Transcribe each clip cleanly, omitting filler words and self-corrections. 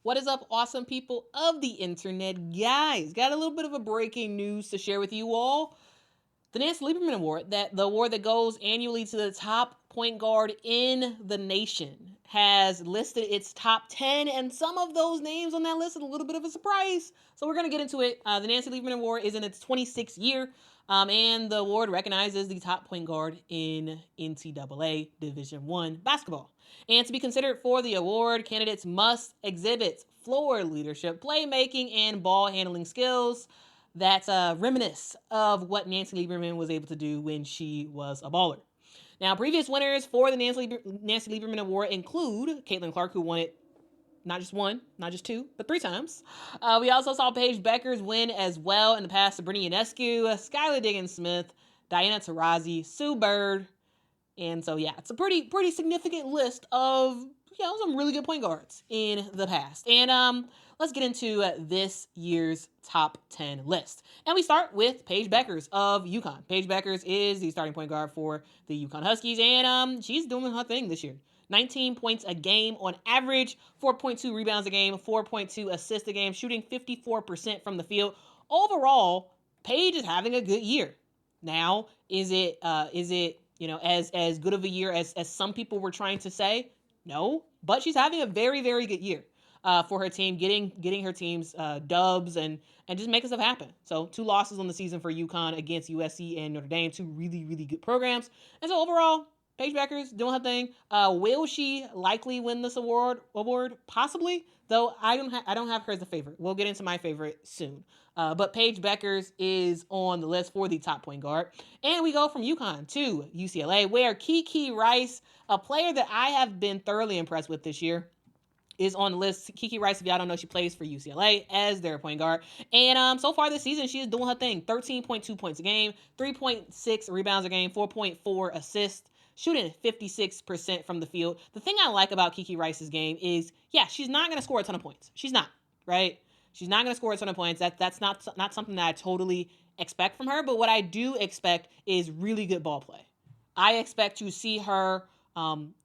What is up, awesome people of the internet? Guys, got a little bit of a breaking news to share with you all. The Nancy Lieberman Award, the award that goes annually to the top point guard in the nation, has listed its top 10, and some of those names on that list are a little bit of a surprise. So we're going to get into it. The Nancy Lieberman Award is in its 26th year, and the award recognizes the top point guard in NCAA Division I basketball. And to be considered for the award, candidates must exhibit floor leadership, playmaking, and ball handling skills that reminisce of what Nancy Lieberman was able to do when she was a baller. Now, previous winners for the Nancy Lieberman Award include Caitlin Clark, who won it not just one, not just two, but 3 times. We also saw Paige Bueckers win as well in the past. Sabrina Ionescu, Skylar Diggins-Smith, Diana Taurasi, Sue Bird. And so, yeah, it's a pretty significant list of, some really good point guards in the past. And let's get into this year's top 10 list. And we start with Paige Bueckers of UConn. Paige Bueckers is the starting point guard for the UConn Huskies, and she's doing her thing this year. 19 points a game on average, 4.2 rebounds a game, 4.2 assists a game, shooting 54% from the field. Overall, Paige is having a good year. Now, is it as good of a year as some people were trying to say? No, but she's having a very, very good year for her team, getting her team's dubs and just making stuff happen. So 2 losses on the season for UConn against USC and Notre Dame, 2 really, really good programs. And so overall, Paige Bueckers doing her thing. Will she likely win this award? Possibly, though I don't have her as a favorite. We'll get into my favorite soon. But Paige Bueckers is on the list for the top point guard. And we go from UConn to UCLA, where Kiki Rice, a player that I have been thoroughly impressed with this year, is on the list. Kiki Rice, if y'all don't know, she plays for UCLA as their point guard. And so far this season, she is doing her thing. 13.2 points a game, 3.6 rebounds a game, 4.4 assists, shooting 56% from the field. The thing I like about Kiki Rice's game is, she's not going to score a ton of points. She's not, right? She's not going to score a ton of points. That's not something that I totally expect from her. But what I do expect is really good ball play. I expect to see her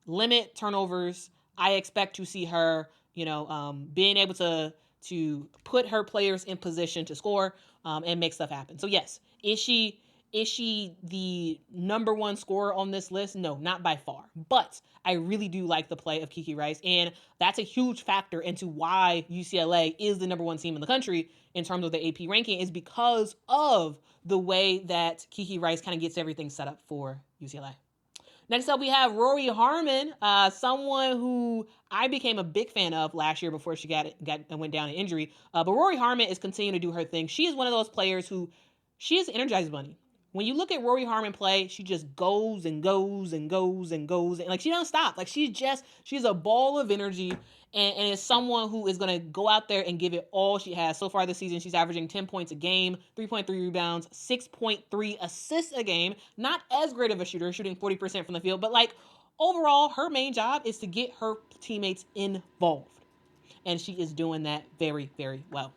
limit turnovers. I expect to see her, being able to put her players in position to score and make stuff happen. So yes, is she the number 1 scorer on this list? No, not by far. But I really do like the play of Kiki Rice, and that's a huge factor into why UCLA is the number 1 team in the country in terms of the AP ranking, is because of the way that Kiki Rice kind of gets everything set up for UCLA. Next up, we have Rory Harmon, someone who I became a big fan of last year before she went down in injury. But Rory Harmon is continuing to do her thing. She is one of those players who, she is an Energizer Bunny. When you look at Rory Harmon play, she just goes and goes and goes and goes. And she doesn't stop. She's a ball of energy, and is someone who is going to go out there and give it all she has. So far this season, she's averaging 10 points a game, 3.3 rebounds, 6.3 assists a game. Not as great of a shooter, shooting 40% from the field. But overall, her main job is to get her teammates involved. And she is doing that very, very well.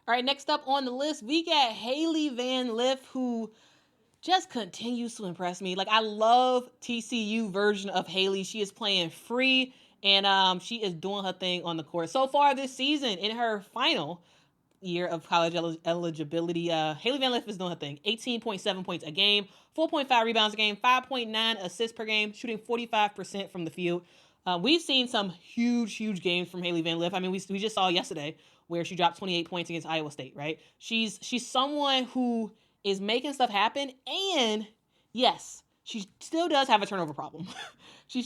All right, next up on the list, we got Hailey Van Lith, who just continues to impress me. I love TCU version of Hailey. She is playing free, and she is doing her thing on the court. So far this season, in her final year of college eligibility, Hailey Van Lith is doing her thing. 18.7 points a game, 4.5 rebounds a game, 5.9 assists per game, shooting 45% from the field. We've seen some huge games from Hailey Van Lith. I mean, we just saw yesterday where she dropped 28 points against Iowa State, right? She's someone who is making stuff happen, and yes, she still does have a turnover problem.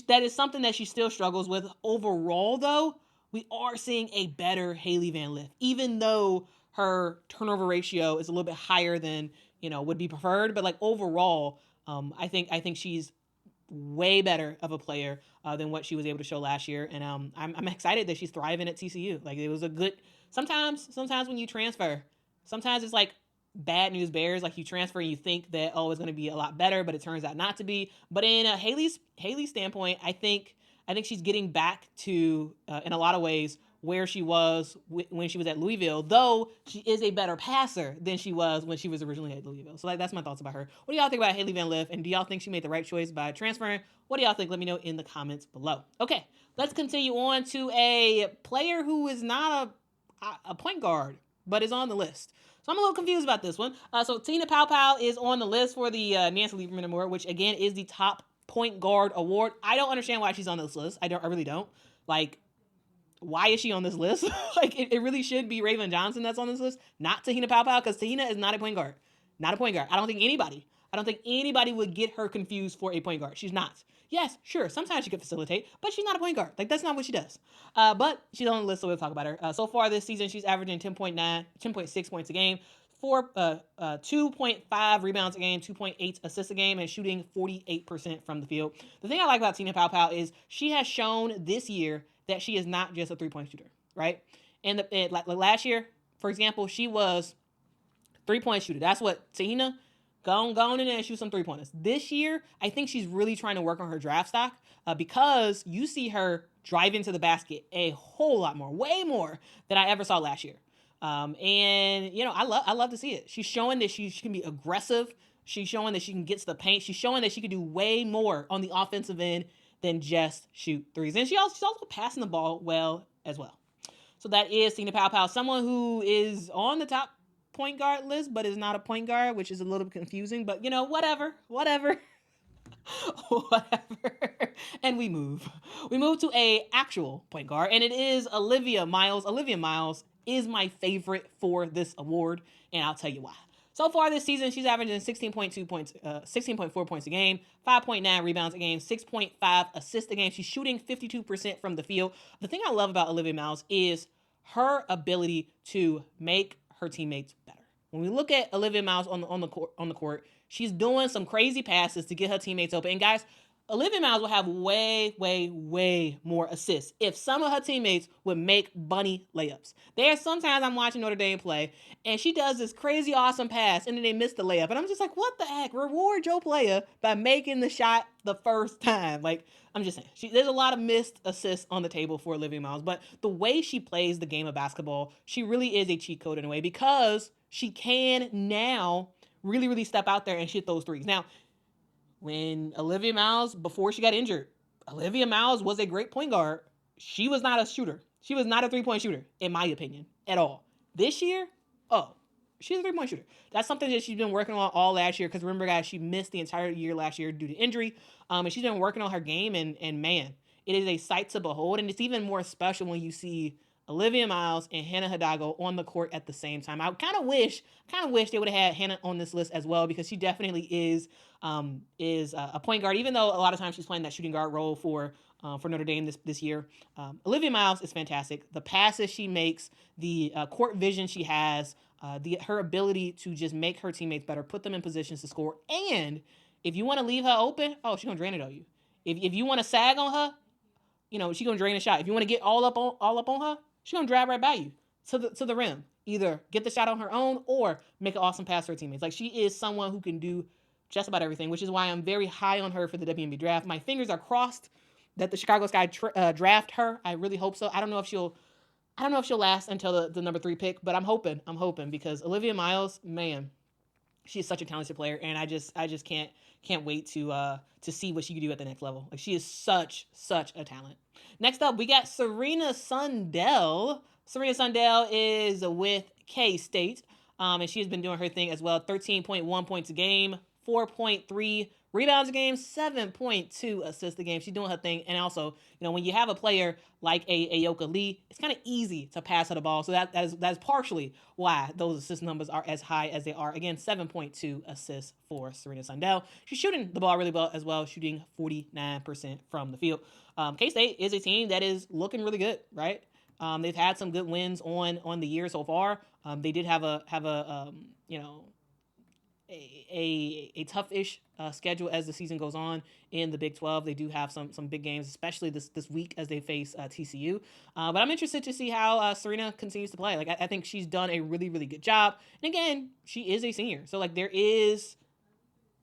That is something that she still struggles with. Overall, though, we are seeing a better Hailey Van Lith, even though her turnover ratio is a little bit higher than would be preferred. But overall, I think she's way better of a player than what she was able to show last year, and I'm excited that she's thriving at TCU. It was a good. Sometimes when you transfer, sometimes it's bad news bears. You transfer and you think that, it's going to be a lot better, but it turns out not to be. But in Hailey's standpoint, I think she's getting back to, in a lot of ways, where she was when she was at Louisville, though she is a better passer than she was when she was originally at Louisville. So that's my thoughts about her. What do y'all think about Hailey Van Lith? And do y'all think she made the right choice by transferring? What do y'all think? Let me know in the comments below. Okay, Let's continue on to a player who is not a point guard, but is on the list. So I'm a little confused about this one. So Te-Hina PaoPao is on the list for the Nancy Lieberman Award, which again is the top point guard award. I don't understand why she's on this list. I really don't. Like, why is she on this list? Like, it really should be Raven Johnson that's on this list, not Te-Hina PaoPao, because Te-Hina is not a point guard. Not a point guard. I don't think anybody would get her confused for a point guard. She's not. Yes, sure, sometimes she could facilitate, but she's not a point guard. Like, that's not what she does. But she's on the list, so we'll talk about her. So far this season, she's averaging 10.6 points a game, 2.5 rebounds a game, 2.8 assists a game, and shooting 48% from the field. The thing I like about Te-Hina PaoPao is she has shown this year that she is not just a three-point shooter, right? And like last year, for example, she was three-point shooter. That's what Te-Hina, go on in there and shoot some three-pointers. This year, I think she's really trying to work on her draft stock because you see her drive into the basket a whole lot more, way more than I ever saw last year. And I love to see it. She's showing that she can be aggressive. She's showing that she can get to the paint. She's showing that she can do way more on the offensive end than just shoot threes. And she's also passing the ball well as well. So that is Te-Hina PaoPao, someone who is on the top point guard list, but is not a point guard, which is a little bit confusing, but whatever. Whatever. And we move to a actual point guard, and it is Olivia Miles. Olivia Miles is my favorite for this award, and I'll tell you why. So far this season, she's averaging 16.4 points a game, 5.9 rebounds a game, 6.5 assists a game. She's shooting 52% from the field. The thing I love about Olivia Miles is her ability to make her teammates better. When we look at Olivia Miles on the court, she's doing some crazy passes to get her teammates open. And guys, Olivia Miles will have way more assists if some of her teammates would make bunny layups. There's sometimes I'm watching Notre Dame play, and she does this crazy awesome pass, and then they miss the layup. And I'm just like, what the heck? Reward your player by making the shot the first time. Like, I'm just saying, there's a lot of missed assists on the table for Olivia Miles, but the way she plays the game of basketball, she really is a cheat code in a way because she can now really step out there and shoot those threes. Now, when Olivia Miles, before she got injured, Olivia Miles was a great point guard. She was not a shooter. She was not a three-point shooter, in my opinion, at all. This year, she's a three-point shooter. That's something that she's been working on all last year because remember, guys, she missed the entire year last year due to injury. And she's been working on her game, and man, it is a sight to behold. And it's even more special when you see Olivia Miles and Hannah Hidalgo on the court at the same time. I kind of wish they would have had Hannah on this list as well because she definitely is a point guard. Even though a lot of times she's playing that shooting guard role for Notre Dame this year, Olivia Miles is fantastic. The passes she makes, the court vision she has, her ability to just make her teammates better, put them in positions to score, and if you want to leave her open, she's gonna drain it on you. If you want to sag on her, she's gonna drain the shot. If you want to get all up on her, she's gonna drive right by you to the rim. Either get the shot on her own or make an awesome pass to her teammates. Like, she is someone who can do just about everything, which is why I'm very high on her for the WNBA draft. My fingers are crossed that the Chicago Sky draft her. I really hope so. I don't know if she'll last until the number 3 pick, but I'm hoping because Olivia Miles, man, she's such a talented player, and I just can't wait to see what she can do at the next level. Like, she is such a talent. Next up, we got Serena Sundell. Serena Sundell is with K-State, and she has been doing her thing as well. 13.1 points a game, 4.3 rebounds a game, 7.2 assists a game. She's doing her thing. And also, when you have a player like a Ayoka Lee, it's kind of easy to pass her the ball. So that is partially why those assist numbers are as high as they are. Again, 7.2 assists for Serena Sundell. She's shooting the ball really well as well, shooting 49% from the field. K-State is a team that is looking really good, right? They've had some good wins on the year so far. They did have a tough-ish schedule as the season goes on in the Big 12. They do have some big games, especially this week as they face TCU. But I'm interested to see how Serena continues to play. Like, I think she's done a really good job. And again, she is a senior, so like there is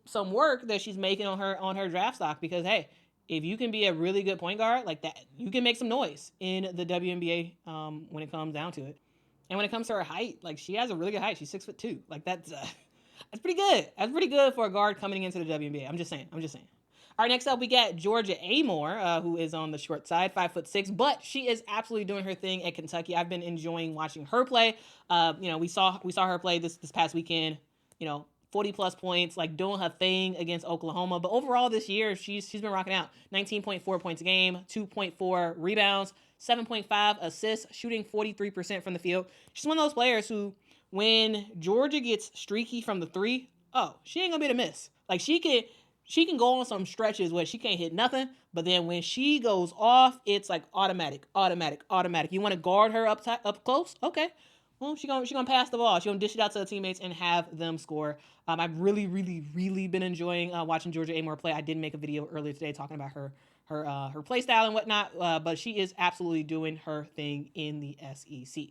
some work that she's making on her draft stock because hey, if you can be a really good point guard like that, you can make some noise in the WNBA when it comes down to it. And when it comes to her height, like she has a really good height. She's 6'2". Like that's pretty good. That's pretty good for a guard coming into the WNBA. I'm just saying. All right, next up we got Georgia Amore, who is on the short side, 5'6", but she is absolutely doing her thing at Kentucky. I've been enjoying watching her play. We saw her play this past weekend. 40 plus points, like doing her thing against Oklahoma. But overall this year, she's been rocking out. 19.4 points a game, 2.4 rebounds, 7.5 assists, shooting 43% from the field. She's one of those players who, when Georgia gets streaky from the three, she ain't gonna be able to miss. Like she can go on some stretches where she can't hit nothing, but then when she goes off, it's like automatic. You want to guard her up close? Okay. Well, she's gonna pass the ball. She's gonna dish it out to the teammates and have them score. I've really been enjoying watching Georgia Amore play. I did make a video earlier today talking about her play style and whatnot, but she is absolutely doing her thing in the SEC.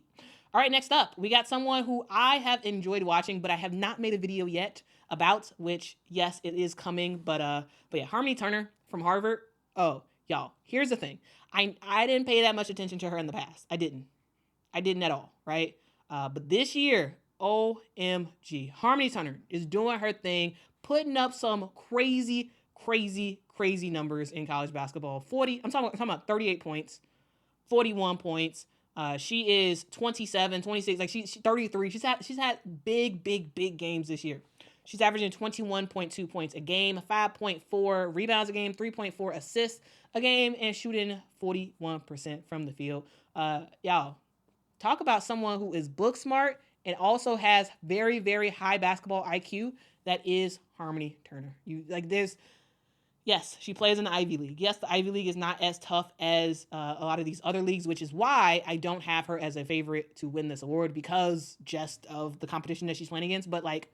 All right, next up, we got someone who I have enjoyed watching, but I have not made a video yet about, which, yes, it is coming, but yeah, Harmony Turner from Harvard. Oh, y'all, here's the thing. I didn't pay that much attention to her in the past. I didn't at all, right? But this year, OMG, Harmony Turner is doing her thing, putting up some crazy numbers in college basketball. I'm talking about 38 points, 41 points. She is 27, 26, like she's 33. She's had big games this year. She's averaging 21.2 points a game, 5.4 rebounds a game, 3.4 assists a game, and shooting 41% from the field. Y'all, talk about someone who is book smart and also has very high basketball IQ. That is Harmony Turner. Yes, she plays in the Ivy League. Yes, the Ivy League is not as tough as a lot of these other leagues, which is why I don't have her as a favorite to win this award, because just of the competition that she's playing against. But like,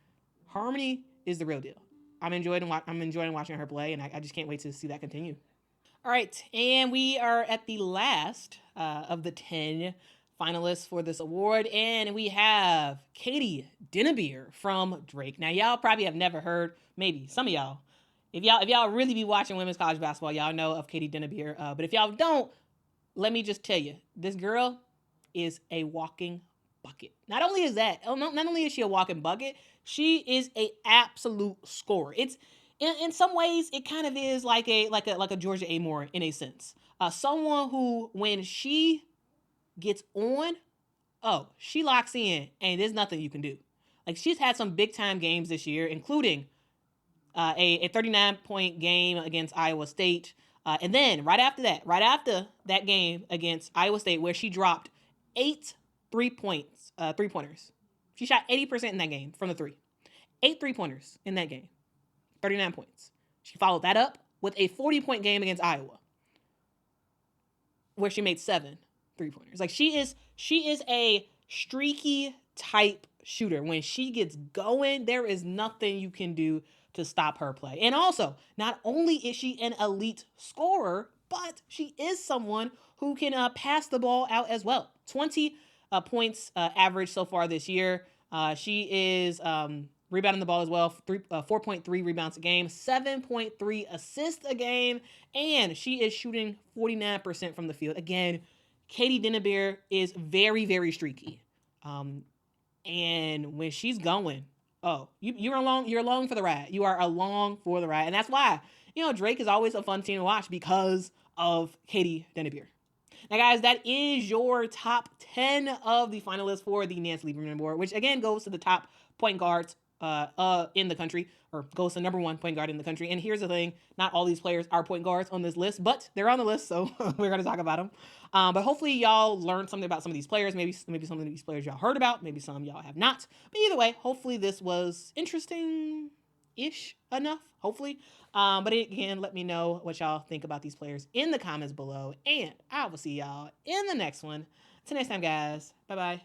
Harmony is the real deal. I'm enjoying watching her play, and I just can't wait to see that continue. All right, and we are at the last of the 10 finalists for this award, and we have Katie Dinnebier from Drake. Now, y'all probably have never heard, maybe some of y'all. If y'all really be watching women's college basketball, y'all know of Katie Dinnebier. But if y'all don't, let me just tell you, this girl is a walking bucket. Not only is she a walking bucket, she is a absolute scorer. It's in some ways it kind of is like a Georgia Amore in a sense. Someone who, when she gets on, she locks in and there's nothing you can do. Like, she's had some big time games this year, including a 39-point game against Iowa State. And then right after that game against Iowa State, where she dropped 8 three-pointers. She shot 80% in that game from the three. 8 three-pointers in that game. 39 points. She followed that up with a 40-point game against Iowa, where she made 7 three-pointers. Like, she is a streaky type shooter. When she gets going, there is nothing you can do to stop her play. And also, not only is she an elite scorer, but she is someone who can pass the ball out as well. 20 points average so far this year. She is rebounding the ball as well, 4.3 rebounds a game, 7.3 assists a game, and she is shooting 49% from the field. Again, Katie Dinnebier is very streaky. And when she's going, you're along for the ride. You are along for the ride. And that's why, Drake is always a fun team to watch, because of Katie Dinnebier. Now, guys, that is your top 10 of the finalists for the Nancy Lieberman Award, which again goes to the top point guards in the country, or goes to number 1 point guard in the country. And here's the thing, not all these players are point guards on this list, but they're on the list, so we're going to talk about them. But hopefully y'all learned something about some of these players. Maybe some of these players y'all heard about, maybe some y'all have not. But either way, hopefully this was interesting-ish enough, hopefully. But again, let me know what y'all think about these players in the comments below, and I will see y'all in the next one. Till next time, guys. Bye-bye.